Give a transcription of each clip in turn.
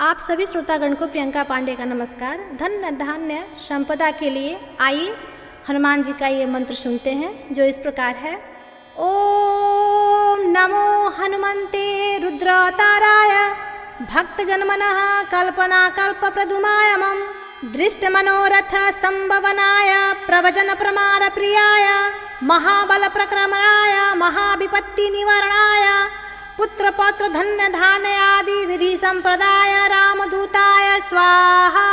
आप सभी श्रोतागण को प्रियंका पांडे का नमस्कार। धन्य धान्य संपदा के लिए आइए हनुमान जी का ये मंत्र सुनते हैं जो इस प्रकार है। ओम नमो हनुमते रुद्रताराय भक्तजनमनः कल्पनाकल्पप्रदुमाय मम दृष्टमनोरथ स्तंभवनाय प्रवचन प्रमाण प्रियाय महाबल प्रक्रमणाय महाविपत्ति निवारणाय पुत्र पौत्र धन्य धान्य आदि विधि संप्रदाय रामदूताय स्वाहा।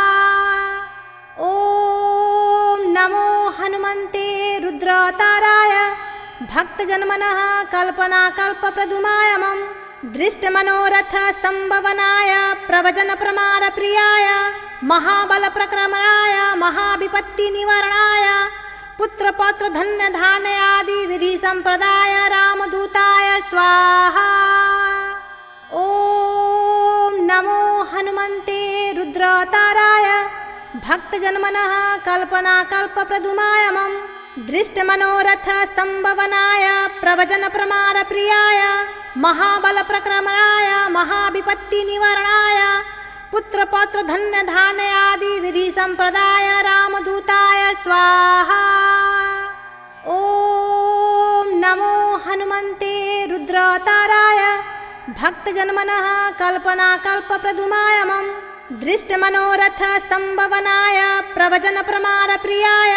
ओम नमो हनुमते रुद्रताराय भक्तजनमनः कल्पनाकल्पप्रदुमाय मम दृष्टमनोरथ स्तंभवनाय प्रवचन प्रमाण प्रियाय महाबल प्रक्रमणाय महाविपत्ति निवारणाय पुत्र पौत्र धन्य धान्य आदि विधि संप्रदाय रामदूताय स्वाहा। ओम नमो हनुमते रुद्रताराय भक्तजनमनः कल्पनाकल्पप्रदुमाय मम दृष्टमनोरथ स्तंभवनाय प्रवचन प्रमाण प्रियाय महाबल प्रक्रमणाय महाविपत्ति निवारणाय पुत्र पौत्र धन्य धान्य आदि विधि संप्रदाय रामदूताय स्वाहा। ओम नमो हनुमते रुद्रताराय भक्तजनमनः कल्पनाकल्पप्रदुमाय मम दृष्टमनोरथ स्तंभवनाय प्रवचन प्रमाण प्रियाय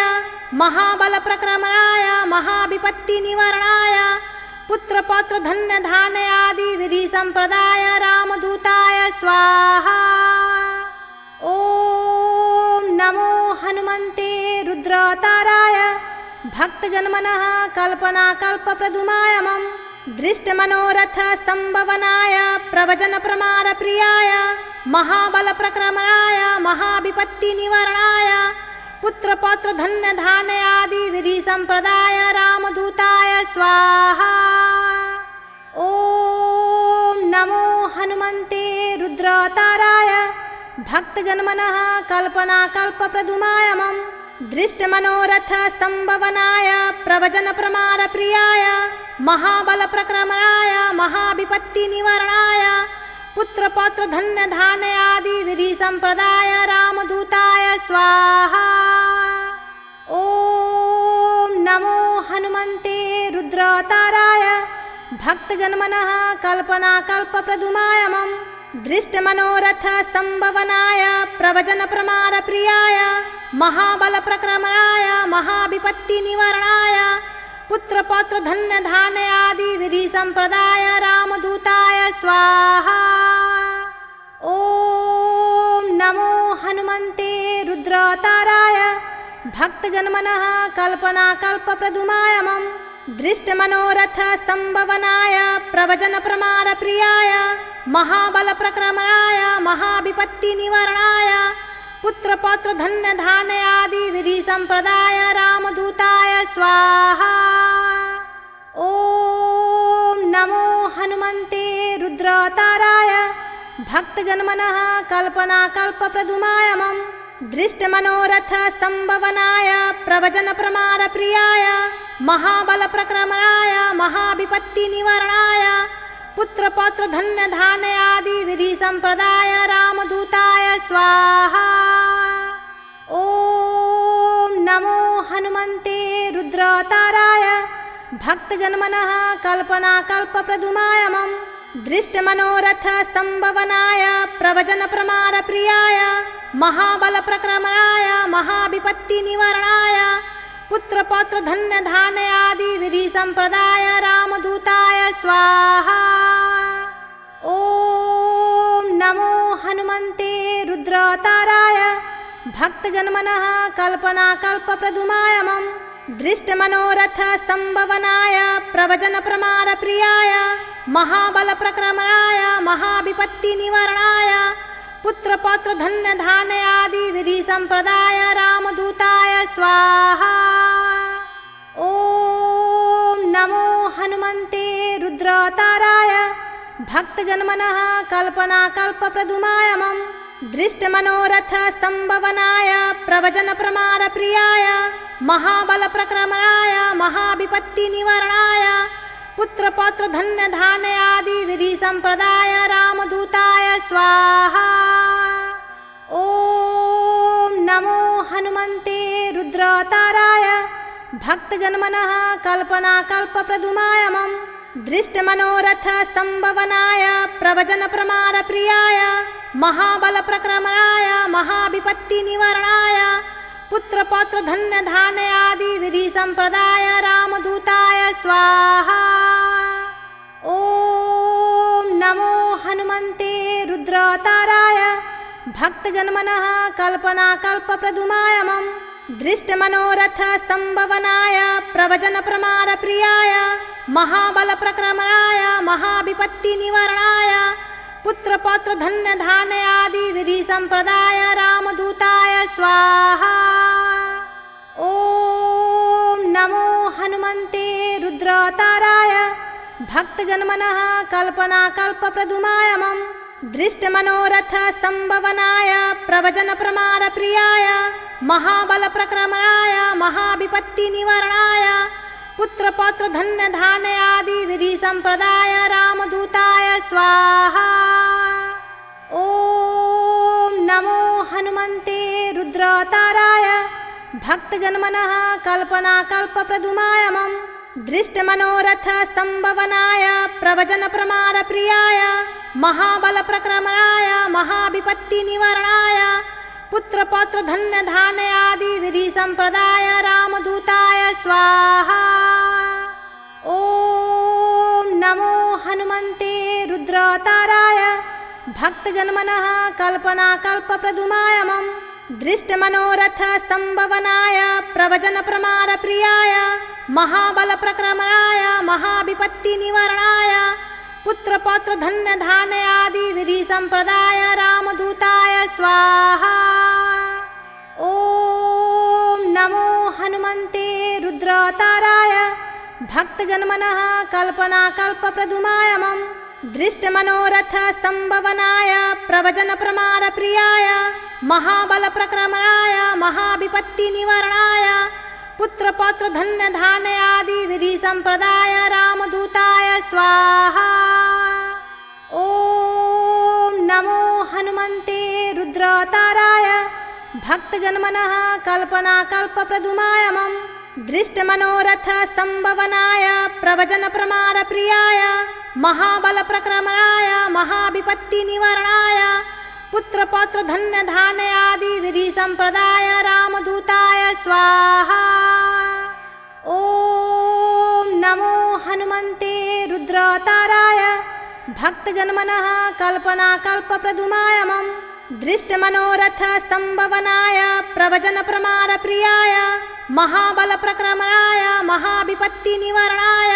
महाबल प्रक्रमणाय महाविपत्ति निवारणाय पुत्र पौत्र धन्य धान्य आदि विधि संप्रदाय रामदूताय स्वाहा। ओम नमो हनुमते रुद्रताराय भक्तजनमनः कल्पनाकल्पप्रदुमाय मम दृष्टमनोरथ स्तंभवनाय प्रवचन प्रमाण प्रियाय महाबल प्रक्रमणाय महाविपत्ति निवारणाय पुत्र पौत्र धन्य धान्य आदि विधि संप्रदाय रामदूताय स्वाहा। ओम नमो हनुमते रुद्रताराय भक्तजनमनः कल्पनाकल्पप्रदुमाय मम दृष्टमनोरथ स्तंभवनाय प्रवचन प्रमाण प्रियाय महाबल प्रक्रमणाय महाविपत्ति निवारणाय पुत्र पौत्र धन्य धान्य आदि विधि संप्रदाय रामदूताय स्वाहा। ओम नमो हनुमते रुद्रताराय भक्तजनमनः कल्पनाकल्पप्रदुमाय मम दृष्टमनोरथ स्तंभवनाय प्रवचन प्रमाण प्रियाय महाबल प्रक्रमणाय महाविपत्ति निवारणाय पुत्र पौत्र धन्य धान्य आदि विधि संप्रदाय रामदूताय स्वाहा। ओम नमो हनुमते रुद्रताराय भक्तजनमनः कल्पनाकल्पप्रदुमाय मम दृष्टमनोरथ स्तंभवनाय प्रवचन प्रमाण प्रियाय महाबल प्रक्रमणाय महाविपत्ति निवारणाय पुत्र पौत्र धन्य धान्य आदि विधि संप्रदाय रामदूताय स्वाहा। ओम नमो हनुमते रुद्रताराय भक्तजनमनः कल्पनाकल्पप्रदुमाय मम दृष्टमनोरथ स्तंभवनाय प्रवचन प्रमाण प्रियाय महाबल प्रक्रमणाय महाविपत्ति निवारणाय पुत्र पौत्र धन्य धान्य आदि विधि संप्रदाय रामदूताय स्वाहा। ओम नमो हनुमते रुद्रताराय भक्तजनमनः कल्पनाकल्पप्रदुमाय मम दृष्टमनोरथ स्तंभवनाय प्रवचन प्रमाण प्रियाय महाबल प्रक्रमणाय महाविपत्ति निवारणाय पुत्र पौत्र धन्य धान्य आदि विधि संप्रदाय रामदूताय स्वाहा। ओम नमो हनुमते रुद्रताराय भक्तजनमनः कल्पनाकल्पप्रदुमाय मम दृष्टमनोरथ स्तंभवनाय प्रवचन प्रमाण प्रियाय महाबल प्रक्रमणाय महाविपत्ति निवारणाय पुत्र पौत्र धन्य धान्य आदि विधि संप्रदाय रामदूताय स्वाहा। ओम नमो हनुमते रुद्रताराय भक्तजनमनः कल्पनाकल्पप्रदुमाय मम दृष्टमनोरथ स्तंभवनाय प्रवचन प्रमाण प्रियाय महाबल प्रक्रमणाय महाविपत्ति निवारणाय पुत्र पौत्र धन्य धान्य आदि विधि संप्रदाय रामदूताय स्वाहा। भक्तजन्मनः कल्पनाकल्पप्रदुमायमं दृष्टमनोरथस्तम्भवनाय प्रवचनप्रमाणप्रियाय महाबलप्रक्रमणाय महाविपत्तिनिवारणाय पुत्रपौत्रधन्यधान्यादिविधिसम्प्रदाय रामदूताय स्वाहा। ॐ नमो हनुमन्ते रुद्रावताराय भक्तजन्मनः कल्पनाकल्पप्रदुमायमं दृष्टमनोरथस्तम्भवनाय प्रवचनप्रमाणप्रियाय महाबलप्रक्रमणाय महाविपत्तिनिवारणाय पुत्रपौत्रधन्यधान्यादिविधिसम्प्रदाय रामदूताय स्वाहा। ॐ नमो हनुमन्ते रुद्रावताराय भक्तजन्मनः कल्पनाकल्पप्रदुमायमं दृष्टमनोरथस्तम्भवनाय प्रवचनप्रमाणप्रियाय महाबलप्रक्रमणाय महाविपत्तिनिवारणाय पुत्रपौत्रधन्यधान्यादिविधिसम्प्रदाय रामदूताय स्वाहा। ॐ नमो हनुमन्ते रुद्रावताराय भक्तजन्मनः कल्पनाकल्पप्रदुमायमं दृष्टमनोरथस्तम्भवनाय प्रवचनप्रमाणप्रियाय महाबलप्रक्रमणाय महाविपत्तिनिवारणाय पुत्रपौत्रधन्यधान्यादिविधिसम्प्रदाय रामदूताय स्वाहा। ॐ नमो हनुमन्ते रुद्रावताराय भक्तजन्मनः कल्पनाकल्पप्रदुमायमं दृष्टमनोरथस्तम्भवनाय प्रवचनप्रमाणप्रियाय महाबलप्रक्रमणाय महाविपत्तिनिवारणाय पुत्रपौत्रधन्यधान्यादिविधिसम्प्रदाय रामदूताय स्वाहा। ॐ नमो हनुमन्ते रुद्रावताराय भक्तजन्मनः कल्पनाकल्पप्रदुमायमं दृष्टमनोरथस्तम्भवनाय प्रवचनप्रमाणप्रियाय महाबलप्रक्रमणाय महाविपत्तिनिवारणाय पुत्रपौत्रधन्यधान्यादिविधिसम्प्रदाय रामदूताय स्वाहा। ॐ नमो हनुमन्ते रुद्रावताराय भक्तजन्मनः कल्पनाकल्पप्रदुमायमं दृष्टमनोरथस्तम्भवनाय प्रवचनप्रमाणप्रियाय महाबलप्रक्रमणाय महाविपत्तिनिवारणाय पुत्रपौत्रधन्यधान्यादिविधिसम्प्रदाय रामदूताय स्वाहा। ॐ नमो हनुमन्ते रुद्रावताराय भक्तजन्मनः कल्पनाकल्पप्रदुमायमं दृष्टमनोरथस्तम्भवनाय प्रवचनप्रमाणप्रियाय महाबलप्रक्रमणाय महाविपत्तिनिवारणाय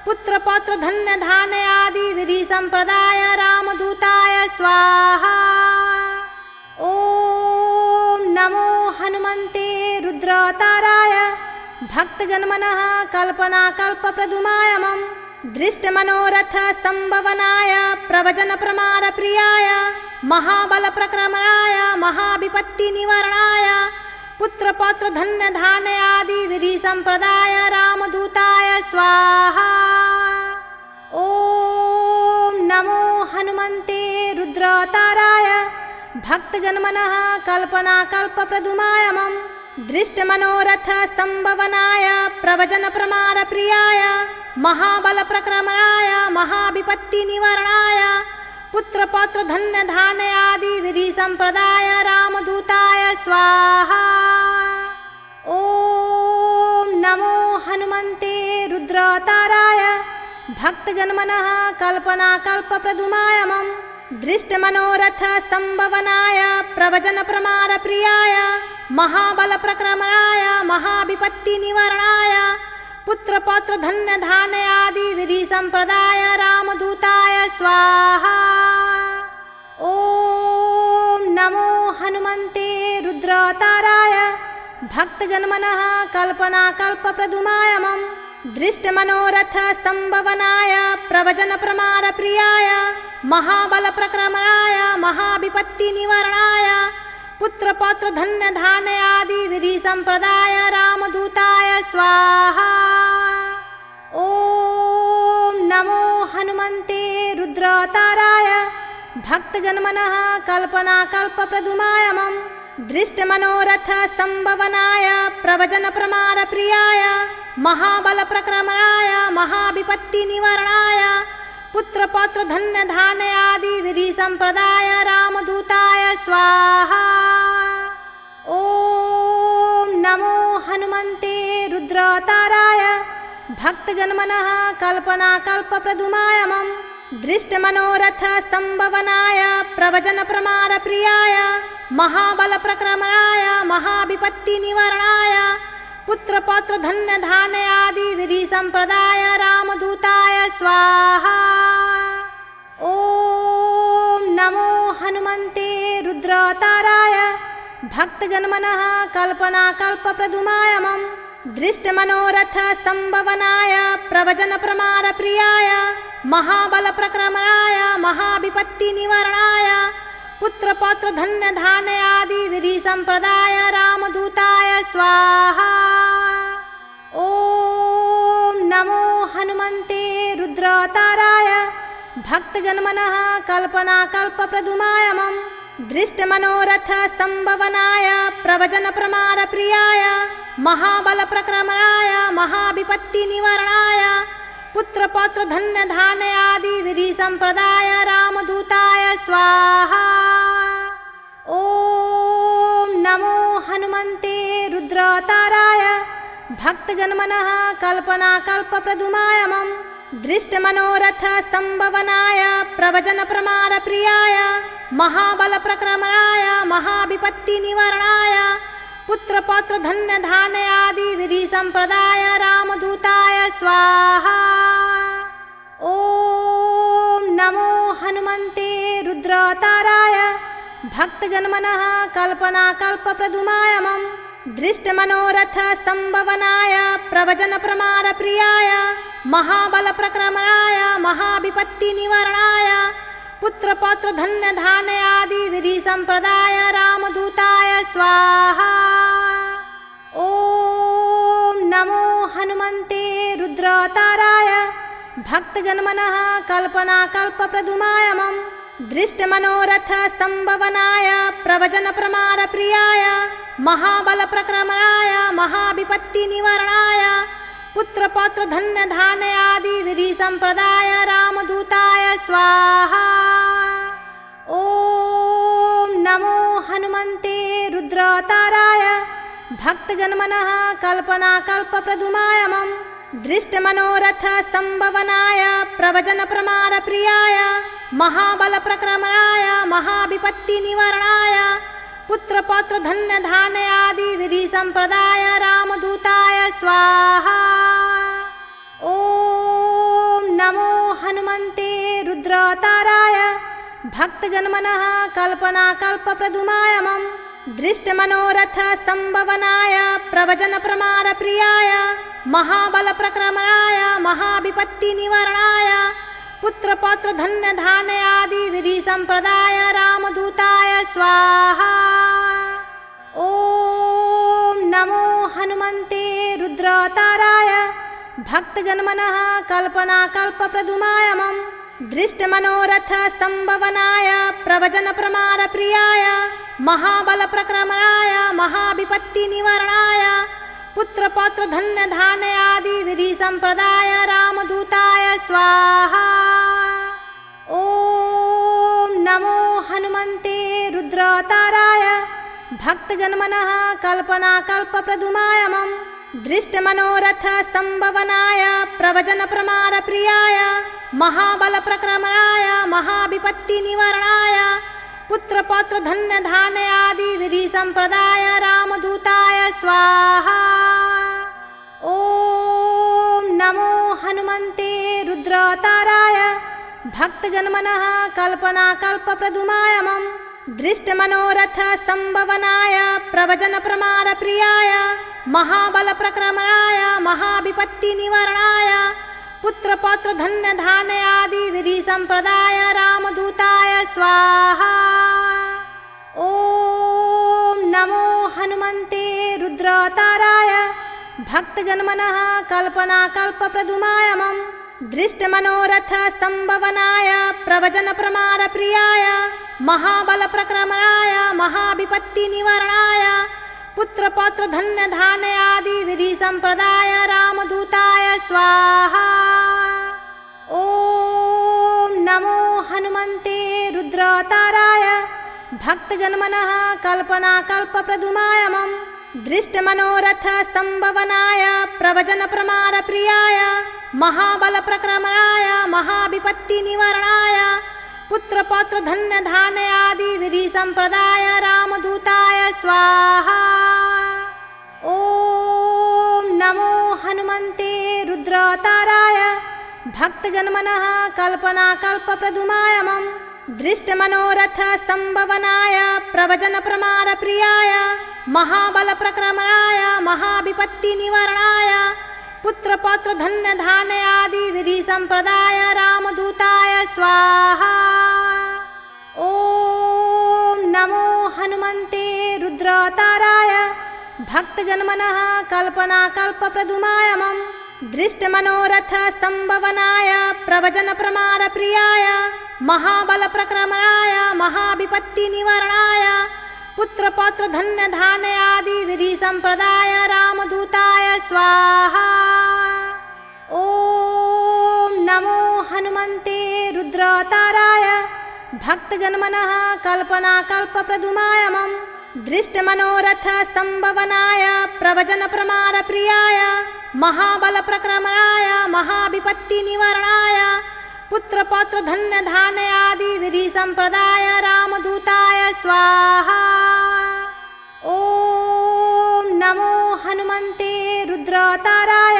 पुत्रपौत्रधन्यधान्यादिविधिसम्प्रदाय रामदूताय स्वाहा। ॐ नमो हनुमन्ते रुद्रावताराय भक्तजन्मनः कल्पनाकल्पप्रदुमायमं दृष्टमनोरथस्तम्भवनाय प्रवचनप्रमाणप्रियाय महाबलप्रक्रमणाय महाविपत्तिनिवारणाय पुत्रपौत्रधन्यधान्यादिविधिसम्प्रदाय रामदूताय स्वाहा। ॐ नमो हनुमन्ते रुद्रावताराय भक्तजन्मनः कल्पनाकल्पप्रदुमायमं दृष्टमनोरथस्तम्भवनाय प्रवचनप्रमाणप्रियाय महाबलप्रक्रमणाय महाविपत्तिनिवारणाय पुत्रपौत्रधन्यधान्यादिविधिसम्प्रदाय रामदूताय स्वाहा। ॐ नमो हनुमन्ते रुद्रावताराय भक्तजन्मनः कल्पनाकल्पप्रदुमायमं दृष्टमनोरथस्तम्भवनाय प्रवचनप्रमाणप्रियाय महाबलप्रक्रमणाय महाविपत्तिनिवारणाय पुत्रपौत्रधन्यधान्यादिविधिसम्प्रदाय रामदूताय स्वाहा। ॐ नमो हनुमन्ते रुद्रावताराय भक्तजन्मनः कल्पनाकल्पप्रदुमायमं दृष्टमनोरथस्तम्भवनाय प्रवचनप्रमाणप्रियाय महाबलप्रक्रमणाय महाविपत्तिनिवारणाय पुत्रपौत्रधन्यधान्यादिविधिसम्प्रदाय रामदूताय स्वाहा। ॐ नमो हनुमन्ते रुद्रावताराय भक्तजन्मनः कल्पनाकल्पप्रदुमायमं दृष्टमनोरथ स्तंभवनाय प्रवचनप्रमाणप्रियाय महाबलप्रक्रमणाय महाविपत्तिनिवारणाय पुत्रपौत्रधन्यधान्यादि विधि संप्रदाय रामदूताय स्वाहा। ओम नमो हनुमते रुद्रावताराय भक्तजन्मनः कल्पनाकल्पप्रदुमायमं दृष्टमनोरथ स्तंभवनाय प्रवचनप्रमाणप्रियाय महाबलप्रक्रमणाय महाविपत्तिनिवारणाय पुत्रपौत्रधन्यधान्यादि विधि संप्रदाय रामदूताय स्वाहा। ओम नमो हनुमते रुद्रावताराय भक्तजन्मनः कल्पनाकल्पप्रदुमायमं दृष्टमनोरथ स्तंभवनाय प्रवचनप्रमाणप्रियाय महाबलप्रक्रमणाय महाविपत्तिनिवारणाय पुत्रपौत्रधन्यधान्यादि विधि संप्रदाय रामदूताय स्वाहा। ओम नमो हनुमते रुद्रावताराय भक्तजन्मनः कल्पनाकल्पप्रदुमायमं दृष्टमनोरथ स्तंभवनाय प्रवचनप्रमाणप्रियाय महाबलप्रक्रमणाय महाविपत्तिनिवारणाय पुत्रपौत्रधन्यधान्यादि विधि संप्रदाय रामदूताय स्वाहा। ओम नमो हनुमते रुद्रावताराय भक्तजन्मनः कल्पनाकल्पप्रदुमायमं दृष्टमनोरथ स्तंभवनाय प्रवचनप्रमाणप्रियाय महाबलप्रक्रमणाय महाविपत्तिनिवारणाय पुत्रपौत्रधन्यधान्यादि विधि संप्रदाय रामदूताय स्वाहा। ओम नमो हनुमते रुद्रावताराय भक्तजन्मनः कल्पनाकल्पप्रदुमायमं दृष्टमनोरथ स्तंभवनाय प्रवचनप्रमाणप्रियाय महाबलप्रक्रमणाय महाविपत्तिनिवारणाय पुत्रपौत्रधन्यधान्यादि विधि संप्रदाय रामदूताय स्वाहा। ओम नमो हनुमते रुद्रावताराय भक्तजन्मनः कल्पनाकल्पप्रदुमायमं दृष्टमनोरथ स्तंभवनाय प्रवचनप्रमाणप्रियाय महाबलप्रक्रमणाय महाविपत्तिनिवारणाय पुत्रपौत्रधन्यधान्यादि विधि संप्रदाय रामदूताय स्वाहा। ओम नमो हनुमते रुद्रावताराय भक्तजन्मनः कल्पनाकल्पप्रदुमायमं दृष्टमनोरथ स्तंभवनाय प्रवचनप्रमाणप्रियाय महाबलप्रक्रमणाय महाविपत्तिनिवारणाय पुत्रपौत्रधन्यधान्यादि विधि संप्रदाय रामदूताय स्वाहा। ओम नमो हनुमते रुद्रावताराय भक्तजन्मनः कल्पनाकल्पप्रदुमायमं दृष्टमनोरथ स्तंभवनाय प्रवचनप्रमाणप्रियाय महाबलप्रक्रमणाय महाविपत्तिनिवारणाय पुत्रपौत्रधन्यधान्यादि विधि संप्रदाय रामदूताय स्वाहा। ओम नमो हनुमते रुद्रावताराय भक्तजन्मनः कल्पनाकल्पप्रदुमायमं दृष्टमनोरथ स्तंभवनाय प्रवचनप्रमाणप्रियाय महाबलप्रक्रमणाय महाविपत्तिनिवारणाय पुत्रपौत्रधन्यधान्यादि विधि संप्रदाय रामदूताय स्वाहा। ओम नमो हनुमते रुद्रावताराय भक्तजन्मनः कल्पनाकल्पप्रदुमायमं दृष्टमनोरथ स्तंभवनाय प्रवचनप्रमाणप्रियाय महाबलप्रक्रमणाय महाविपत्तिनिवारणाय पुत्रपौत्रधन्यधान्यादि विधि संप्रदाय रामदूताय स्वाहा। ओम नमो हनुमते रुद्रावताराय भक्तजन्मनः कल्पनाकल्पप्रदुमायमं दृष्टमनोरथ स्तंभवनाय प्रवचनप्रमाणप्रियाय महाबलप्रक्रमणाय महाविपत्तिनिवारणाय पुत्रपौत्रधन्यधान्यादि विधि संप्रदाय रामदूताय स्वाहा। ओम नमो हनुमते रुद्रावताराय भक्तजन्मनः कल्पनाकल्पप्रदुमायमं दृष्टमनोरथ स्तंभवनाय प्रवचनप्रमाणप्रियाय महाबलप्रक्रमणाय महाविपत्तिनिवारणाय पुत्रपौत्रधन्यधान्यादि विधि संप्रदाय रामदूताय स्वाहा। ॐ नमो हनुमन्ते रुद्रावताराय भक्तजनमनः कल्पनाकल्पप्रदुमायमं दृष्टमनोरथस्तम्भवनाय प्रवचनप्रमाणप्रियाय महाबलप्रक्रमणाय महाविपत्तिनिवारणाय पुत्रपौत्रधन्यधान्यादि विधि संप्रदाय रामदूताय स्वाहा। ॐ नमो हनुमन्ते रुद्रावताराय भक्तजनमनः कल्पनाकल्पप्रदुमायमं दृष्टमनोरथस्तम्भवनाय प्रवचनप्रमाणप्रियाय महाबलप्रक्रमणाय महाविपत्तिनिवारणाय पुत्रपौत्रधन्यधान्यादि विधि संप्रदाय रामदूताय स्वाहा। ॐ नमो हनुमन्ते रुद्रावताराय भक्तजनमनः कल्पनाकल्पप्रदुमायमं दृष्टमनोरथस्तम्भवनाय प्रवचनप्रमाणप्रियाय महाबलप्रक्रमणाय महाविपत्तिनिवारणाय पुत्रपौत्रधन्यधान्यादि विधि संप्रदाय रामदूताय स्वाहा। ॐ नमो हनुमन्ते रुद्रावताराय भक्तजनमनः कल्पनाकल्पप्रदुमायमं दृष्टमनोरथस्तम्भवनाय प्रवचनप्रमाणप्रियाय महाबलप्रक्रमणाय महाविपत्तिनिवारणाय पुत्रपौत्रधन्यधान्यादि विधि संप्रदाय रामदूताय स्वाहा। ॐ नमो हनुमन्ते रुद्रावताराय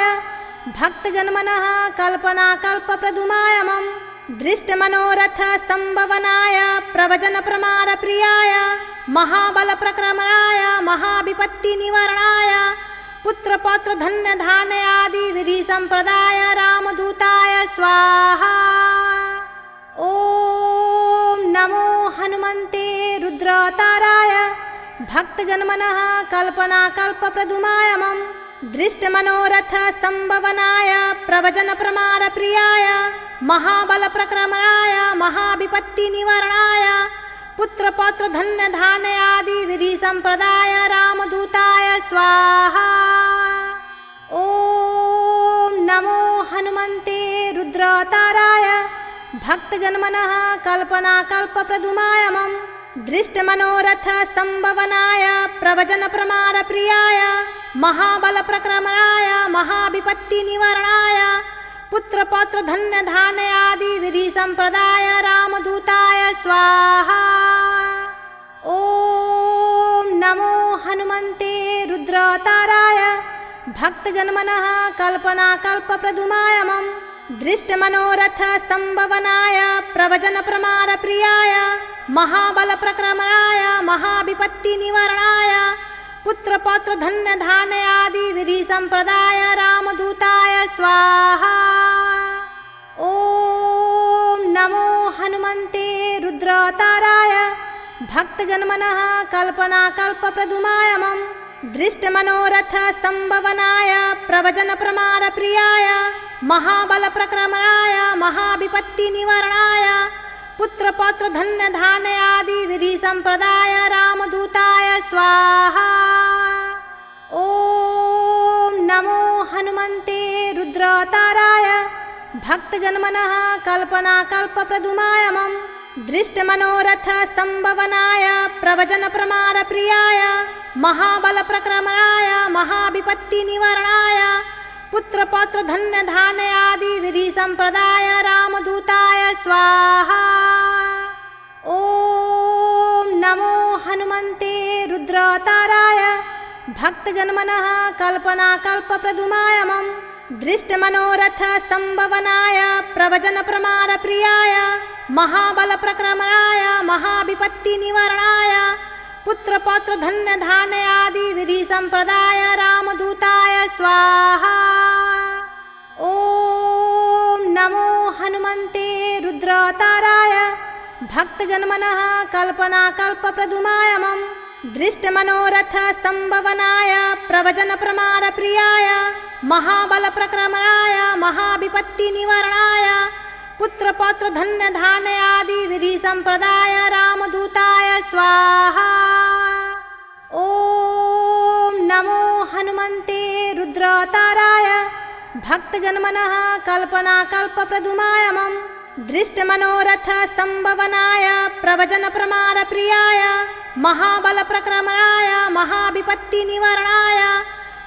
भक्तजनमनः कल्पनाकल्पप्रदुमायमं दृष्टमनोरथस्तम्भवनाय प्रवचनप्रमाणप्रियाय महाबलप्रक्रमणाय महाविपत्तिनिवारणाय पुत्रपौत्रधन्यधान्यादि विधि संप्रदाय रामदूताय स्वाहा। ॐ नमो हनुमन्ते रुद्रावताराय भक्तजनमनः कल्पनाकल्पप्रदुमायमं दृष्टमनोरथस्तम्भवनाय प्रवचनप्रमाणप्रियाय महाबलप्रक्रमणाय महाविपत्तिनिवारणाय पुत्रपौत्रधन्यधान्यादि विधि संप्रदाय रामदूताय स्वाहा। ॐ नमो हनुमन्ते रुद्रावताराय भक्तजनमनः कल्पनाकल्पप्रदुमायमं दृष्टमनोरथस्तम्भवनाय प्रवचनप्रमाणप्रियाय महाबलप्रक्रमणाय महाविपत्तिनिवारणाय पुत्रपौत्रधन्यधान्यादि विधि संप्रदाय रामदूताय स्वाहा। ॐ नमो हनुमन्ते रुद्रावताराय भक्तजनमनः कल्पनाकल्पप्रदुमायमं दृष्टमनोरथस्तम्भवनाय प्रवचनप्रमाणप्रियाय महाबलप्रक्रमणाय महाविपत्तिनिवारणाय पुत्रपौत्रधन्यधान्यादि विधि संप्रदाय रामदूताय स्वाहा। ॐ नमो हनुमन्ते रुद्रावताराय भक्तजनमनः कल्पनाकल्पप्रदुमायमं दृष्टमनोरथस्तम्भवनाय प्रवचनप्रमाणप्रियाय महाबलप्रक्रमणाय महाविपत्तिनिवारणाय पुत्रपौत्रधन्यधान्यादि विधि संप्रदाय रामदूताय स्वाहा। ॐ नमो हनुमन्ते रुद्रावताराय भक्तजनमनः कल्पनाकल्पप्रदुमायमं दृष्टमनोरथस्तम्भवनाय प्रवचनप्रमाणप्रियाय महाबलप्रक्रमणाय महाविपत्तिनिवारणाय पुत्रपौत्रधन्यधान्यादि विधि संप्रदाय रामदूताय स्वाहा। ॐ नमो हनुमन्ते रुद्रावताराय भक्तजनमनः कल्पनाकल्पप्रदुमायमं दृष्टमनोरथस्तम्भवनाय प्रवचनप्रमाणप्रियाय महाबलप्रक्रमणाय महाविपत्तिनिवारणाय पुत्रपौत्रधन्यधान्यादि विधि संप्रदाय रामदूताय स्वाहा। ॐ नमो हनुमन्ते रुद्रावताराय भक्तजनमनः कल्पनाकल्पप्रदुमायमं दृष्टमनोरथस्तम्भवनाय प्रवचनप्रमाणप्रियाय महाबलप्रक्रमणाय महाविपत्तिनिवारणाय पुत्र पौत्र धन्य धान्य आदि विधि संप्रदाय रामदूताय स्वाहा। ओम नमो हनुमते रुद्रावताराय भक्तजनमनः कल्पना कल्पप्रदुमायमं दृष्टमनोरथ स्तंभवनाय प्रवचन प्रमाण प्रियाय महाबल प्रक्रमणाय महाविपत्ति निवारणाय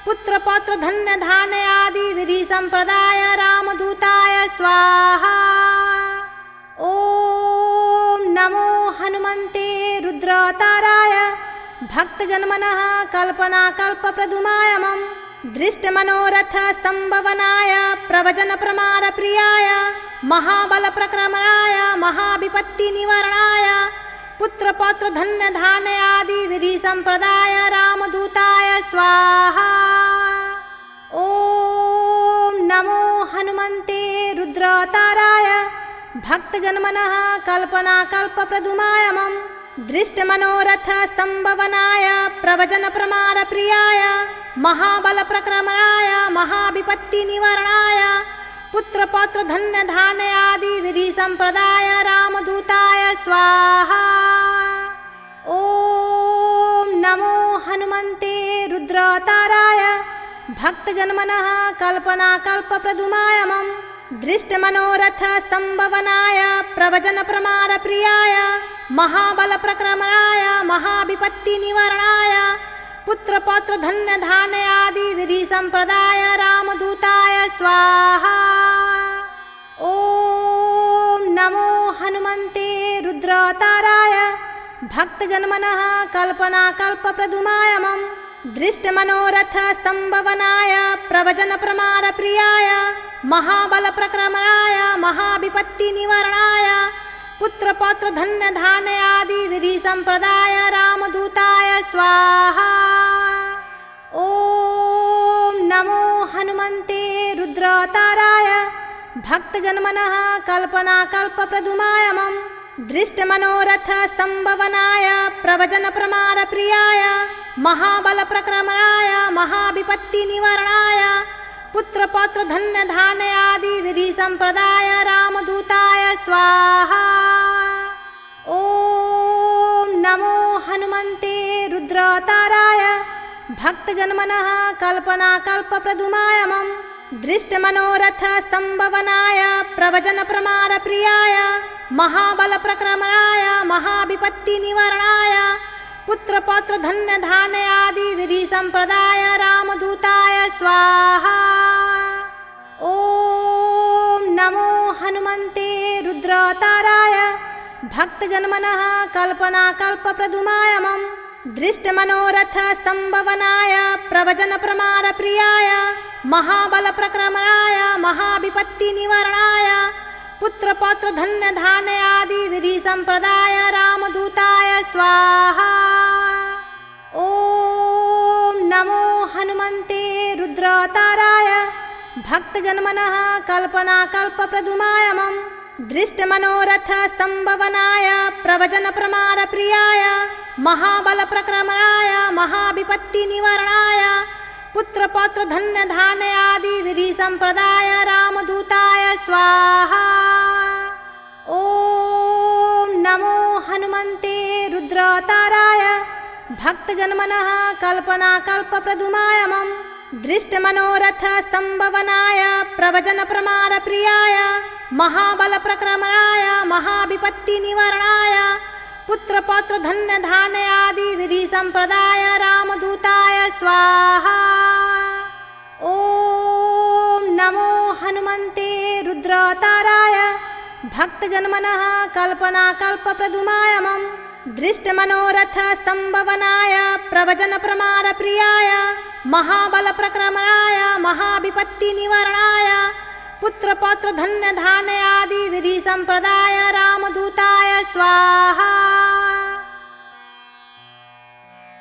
पुत्र पौत्र धन्य धान्य आदि विधि संप्रदाय रामदूताय स्वाहा। ओम नमो हनुमते रुद्रावताराय भक्तजनमनः कल्पना कल्पप्रदुमायमं दृष्टमनोरथ स्तंभवनाय प्रवचन प्रमाण प्रियाय महाबल प्रक्रमणाय महाविपत्ति निवारणाय पुत्र पौत्र धन्य धान्य आदि विधि संप्रदाय रामदूताय स्वाहा। ओम नमो हनुमते रुद्रावताराय भक्तजनमनः कल्पना कल्पप्रदुमायमं दृष्टमनोरथ स्तंभवनाय प्रवचन प्रमाण प्रियाय महाबल प्रक्रमणाय महाविपत्ति निवारणाय पुत्र पौत्र धन्य धान्य आदि विधि संप्रदाय रामदूताय स्वाहा। ओम नमो हनुमते रुद्रावताराय भक्तजनमनः कल्पना कल्पप्रदुमायमं दृष्टमनोरथ स्तंभवनाय प्रवचन प्रमाण प्रियाय महाबल प्रक्रमणाय महाविपत्ति निवारणाय पुत्र पौत्र धन्य धान्य आदि विधि संप्रदाय रामदूताय स्वाहा। ओम नमो हनुमते रुद्रावताराय भक्तजनमनः कल्पना कल्पप्रदुमायमं दृष्टमनोरथ स्तंभवनाय प्रवचन प्रमाण प्रियाय महाबल प्रक्रमणाय महाविपत्ति निवारणाय पुत्र पौत्र धन्य धान्य आदि विधि संप्रदाय रामदूताय स्वाहा। ओम नमो हनुमते रुद्रावताराय भक्तजनमनः कल्पना कल्पप्रदुमायमं दृष्टमनोरथ स्तंभवनाय प्रवचन प्रमाण प्रियाय महाबल प्रक्रमणाय महाविपत्ति निवारणाय पुत्र पौत्र धन्य धान्य आदि विधि संप्रदाय रामदूताय स्वाहा। ओम नमो हनुमते रुद्रावताराय भक्तजनमनः कल्पना कल्पप्रदुमायमं दृष्टमनोरथ स्तंभवनाय प्रवचन प्रमाण प्रियाय महाबल प्रक्रमणाय महाविपत्ति निवारणाय पुत्र पौत्र धन्य धान्य आदि विधि संप्रदाय रामदूताय स्वाहा। ओम नमो हनुमते रुद्रावताराय भक्तजनमनः कल्पना कल्पप्रदुमायमं दृष्टमनोरथ स्तंभवनाय प्रवचन प्रमाण प्रियाय महाबल प्रक्रमणाय महाविपत्ति निवारणाय पुत्र पौत्र धन्य धान्य आदि विधि संप्रदाय रामदूताय स्वाहा। ओम नमो हनुमते रुद्रावताराय भक्तजनमनः कल्पना कल्पप्रदुमायमं दृष्टमनोरथ स्तंभवनाय प्रवचन प्रमाण प्रियाय महाबल प्रक्रमणाय महाविपत्ति निवारणाय पुत्र पौत्र धन्य धान्य आदि विधि संप्रदाय रामदूताय स्वाहा। ओम नमो हनुमते रुद्रावताराय भक्तजनमनः कल्पना कल्पप्रदुमायमं दृष्टमनोरथ स्तंभवनाय प्रवचन प्रमाण प्रियाय महाबल प्रक्रमणाय महाविपत्ति निवारणाय पुत्र पौत्र धन्य धान्य आदि विधि संप्रदाय रामदूताय स्वाहा। ओम नमो हनुमते रुद्रावताराय भक्तजनमनः कल्पना कल्पप्रदुमायमं दृष्टमनोरथ स्तंभवनाय प्रवचन प्रमाण प्रियाय महाबल प्रक्रमणाय महाविपत्ति निवारणाय पुत्र पौत्र धन्य धान्य आदि विधि संप्रदाय रामदूताय स्वाहा।